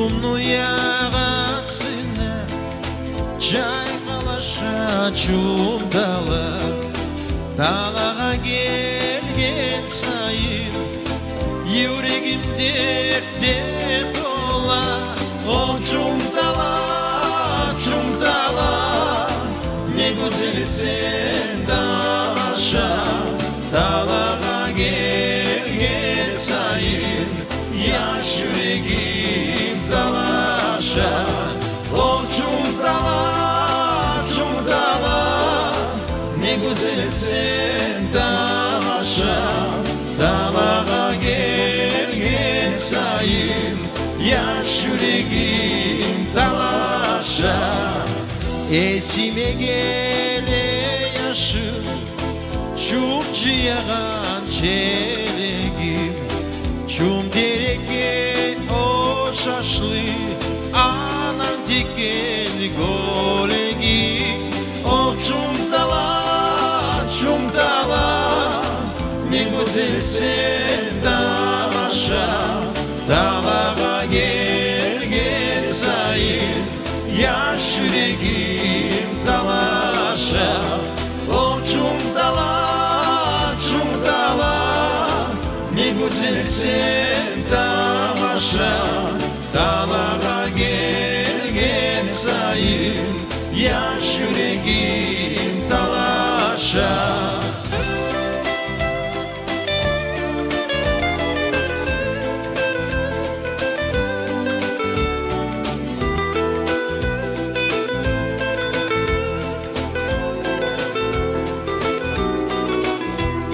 Құмның яғасына жайғалаша чумдалып, далаға келген сайын жүрегім дертте тола. О, чумдала, чумдала, не güzelsin тамаша. Далаға келген сайын яш жүрегім талаша. О, чумдала, чумдала, не güzelsin тамаша. Далаға келген сайын яш жүрегім талаша. Есіме келе яшым, чум жияған челегім, чум терекке о шашлы, анаң теккен голегім. О, чумдала, чумдала, не güzelsin тамаша. Далаға келген сайын яш жүрегім талаша. О, чумдала, чумдала, не güzelsin тамаша. Далаға келген сайын яш жүрегім талаша.